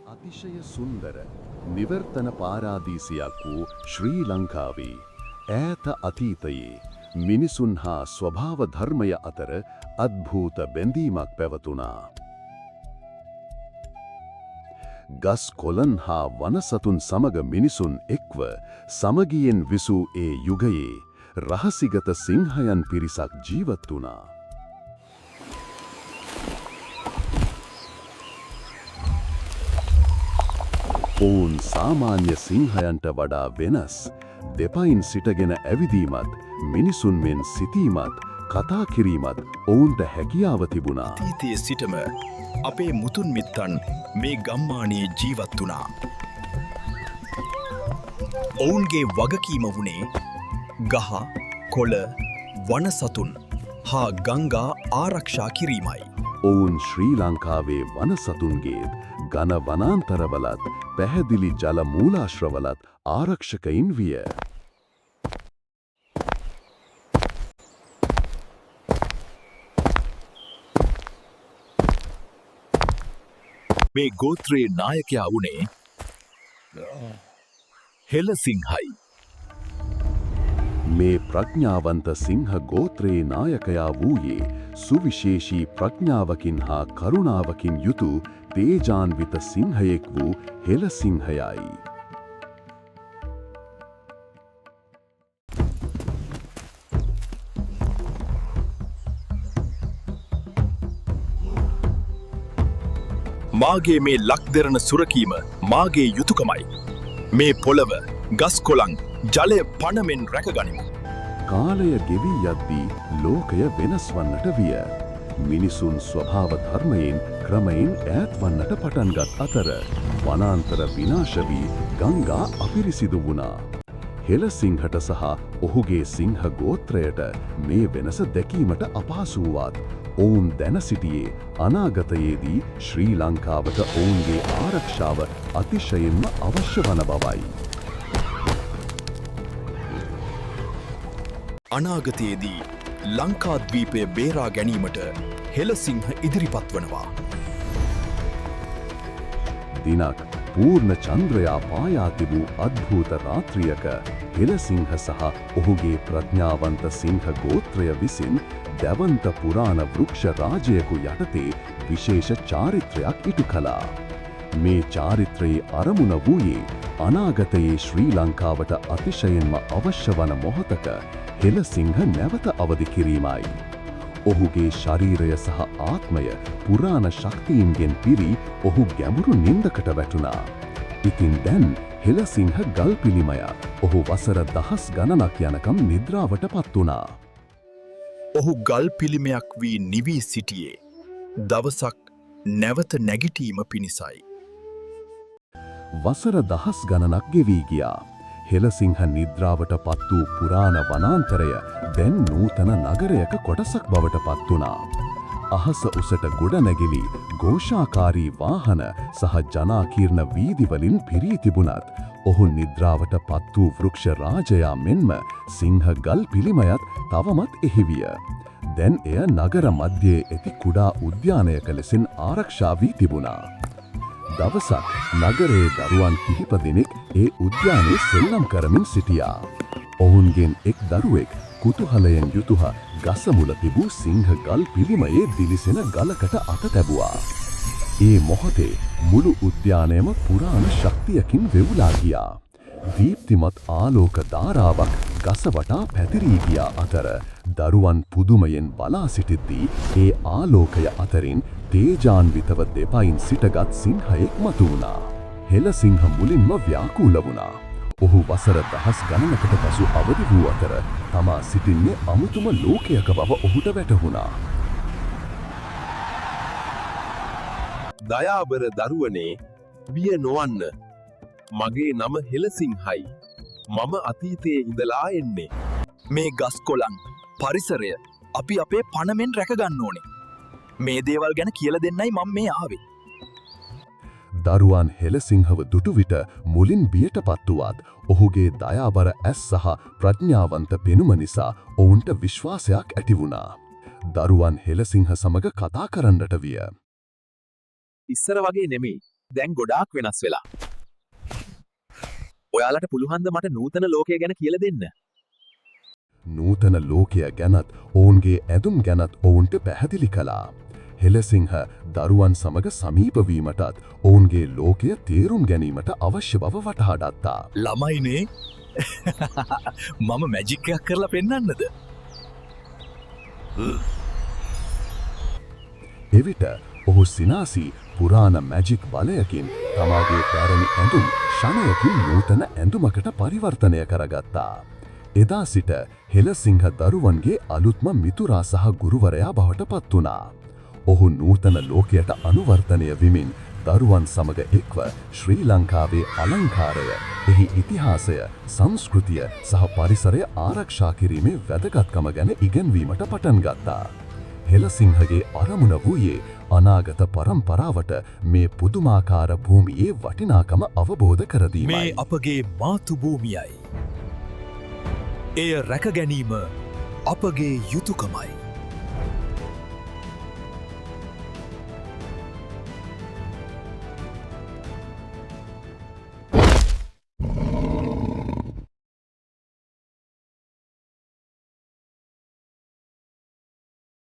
අතිශය සුන්දර නිවර්තන පාරාදීසයක් වූ ශ්‍රී ලංකාවේ ඈත අතීතයේ මිනිසුන් හා ස්වභාව ධර්මය අතර අද්භූත බැඳීමක් පැවතුණා. ගස් කොළන් හා වනසතුන් සමග මිනිසුන් එක්ව සමගියෙන් විසූ ඒ යුගයේ රහසිගත සිංහයන් පිරිසක් ජීවත් වුණා. ඔවුන් සාමාන්‍ය සිංහයන්ට වඩා වෙනස් දෙපයින් සිටගෙන ඇවිදීමත් මිනිසුන් මෙන් සිටීමත් කතා කිරීමත් ඔවුන්ට හැකියාව තිබුණා. අතීතයේ සිටම අපේ මුතුන් මිත්තන් මේ ගම්මානයේ ජීවත් වුණා. ඔවුන්ගේ වගකීම වුණේ ගහ, කොළ, වනසතුන් හා ගංගා ආරක්ෂා කිරීමයි. ඔවුන් ශ්‍රී ලංකාවේ වනසතුන්ගේ ඝන වනාන්තරවලත් පැහැදිලි ජල මූලාශ්‍රවලත් ආරක්ෂකයින් විය. මේ ගෝත්‍රයේ නායකයා වුණේ හෙළසිංහයි. මේ ප්‍රඥාවන්ත සිංහ ගෝත්‍රයේ නායකයා වූයේ සුවිශේෂී ප්‍රඥාවකින් හා කරුණාවකින් යුතු තේජාන්විත සිංහයෙක් වූ හෙළසිංහයයි. මාගේ මේ ලක්දෙරණ සුරකීම මාගේ යුතුයකමයි. මේ පොළව, ගස් කොළන්, ජලය පණමෙන් රැකගනිමු. කාලය ගෙවී යද්දී ලෝකය වෙනස් වන්නට විය. මිනිසුන් ස්වභාව ධර්මයෙන් ක්‍රමයෙන් ඈත් වන්නට පටන්ගත් අතර වනාන්තර විනාශ වී ගංගා අපිරිසිදු වුණා. හෙළසිංහට සහ ඔහුගේ සිංහ ගෝත්‍රයට මේ වෙනස දැකීමට අපහසු වුවත් ඔවුන් දැන සිටියේ අනාගතයේදී ශ්‍රී ලංකාවට ඔවුන්ගේ ආරක්ෂාව අතිශයින්ම අවශ්‍ය වන බවයි. අනාගතයේදී ලංකාද්වීපය බේරා ගැනීමට හෙළසිංහ ඉදිරිපත් වනවා. දිනක් පූර්ණ චන්ද්‍රයා පායා තිබූ අද්භූත රාත්‍රියක හෙළසිංහ සහ ඔහුගේ ප්‍රඥාවන්ත සිංහ ගෝත්‍රය විසින් දැවන්ත පුරාණ වෘක්ෂ රාජයකු යටතේ විශේෂ චාරිත්‍රයක් ඉටු කළා. මේ චාරිත්‍රයේ අරමුණ වූයේ අනාගතයේ ශ්‍රී ලංකාවට අතිශයින්ම අවශ්‍ය වන මොහොතක හෙළසිංහ නැවත අවදි කිරීමයි. ඔහුගේ ශරීරය සහ ආත්මය පුරාණ ශක්තියින්ගෙන් පිරි ඔහු ගැඹුරු නින්දකට වැටුණා. ඉතින් දැන් හෙළසිංහ ගල් පිළිමය ඔහු වසර දහස් ගණනක් යනකම් නිද්‍රාවට පත් වුණා. ඔහු ගල් පිළිමයක් වී නිවී සිටියේ දවසක් නැවත නැගිටීම පිණිසයි. වසර දහස් ගණනක් ගෙවී ගියා. හෙළසිංහ නිද්‍රාවට පත් වූ පුරාණ වනාන්තරය දැන් නූතන නගරයක කොටසක් බවට පත් වුණා. අහස උසට ගොඩනැගිලි, ഘോഷාකාරී වාහන සහ ජනාකීර්ණ වීදිවලින් පිරී තිබුණත් ඔහු නිද්‍රාවට පත් වූ වෘක්ෂ රාජයා මෙන්ම සිංහ ගල් පිළිමයත් තවමත් එහි විය. දැන් එය නගර මධ්‍යයේ ඇති කුඩා උද්‍යානයක ලෙසින් ආරක්ෂා වී තිබුණා. දවසක් නගරයේ දරුවන් කිහිප දෙනෙක් ඒ උද්‍යානයේ සෙල්ලම් කරමින් සිටියා. ඔවුන්ගෙන් එක් දරුවෙක් කුතුහලයෙන් යුතුව ගස මුල තිබූ සිංහ ගල් පිළිමයේ දිලිසෙන ගලකට අත තැබුවා. ඒ මොහොතේ මුළු උද්‍යානයම පුරාණ ශක්තියකින් වෙවුලා ගියා. දීප්තිමත් ආලෝක ධාරාවක් ගස වටා පැතිරී ගියා අතර දරුවන් පුදුමයෙන් බලා සිටිද්දී ඒ ආලෝකය අතරින් තේජාන්විතව දෙපයින් සිටගත් සිංහයෙක් මතු වුණා. හෙළසිංහ මුලින්ම ව්‍යාකූල වුණා. ඔහු වසර දහස් ගණනකට පසු අවදි වූ අතර තමා සිටින්නේ අමුතුම ලෝකයක බව ඔහුට වැටහුණා. දයාබර දරුවනේ, බිය නොවන්න. මගේ නම හෙළසිංහයි. මම අතීතයේ ඉඳලා එන්නේ. මේ ගස් කොළන්, පරිසරය අපි අපේ පණමෙන් රැකගන්න ඕනේ. මේ දේවල් ගැන කියලා දෙන්නයි මම මේ ආවේ. දරුවන් හෙළසිංහව දුටු විට මුලින් බියට පත් වුවත් ඔහුගේ දයාබර ඇස් සහ ප්‍රඥාවන්ත පෙනුම නිසා ඔවුන්ට විශ්වාසයක් ඇති වුණා. දරුවන් හෙළසිංහ සමග කතා කරන්නට විය. ඉස්සර වගේ නෙමෙයි. දැන් ගොඩාක් වෙනස් වෙලා. ඔයාලට පුළුවන්ද මට නූතන ලෝකය ගැන කියලා දෙන්න? නූතන ලෝකය ගැනත් ඔවුන්ගේ ඇදුම් ගැනත් ඔවුන්ට පැහැදිලි කළා. හෙලසිංහ දරුවන් සමග සමීපවීමටත් ඔවුන්ගේ ලෝකය තේරුම් ගැනීමට අවශ්‍ය බව වටහාගත්තා. ළමයිනේ මම මැජික් එකක් කරලා පෙන්වන්නද? එවිට ඔහු සිනාසී පුරාණ මැජික් බලයකින් තමාගේ පැරණි ඇඳුම් ෂණයකින් නූතන ඇඳුමකට පරිවර්තනය කරගත්තා. එදා සිට හෙලසිංහ දරුවන්ගේ අලුත්ම මිතුරා සහ ගුරුවරයා බවට පත් වුණා. ඔහු නූතන ලෝකයට අනුවර්තනය වෙමින් දරුවන් සමග එක්ව ශ්‍රී ලංකාවේ අලංකාරය, එහි ඉතිහාසය, සංස්කෘතිය සහ පරිසරය ආරක්ෂා කිරීමේ වැදගත්කම ගැන ඉගැන්වීමට පටන් ගත්තා. හෙලසිංහගේ අරමුණ වූයේ අනාගත පරම්පරාවට මේ පුදුමාකාර භූමියේ වටිනාකම අවබෝධ කර දීමයි. මේ අපගේ මාතු භූමියයි. එය රැක ගැනීම අපගේ යුතුයකමයි.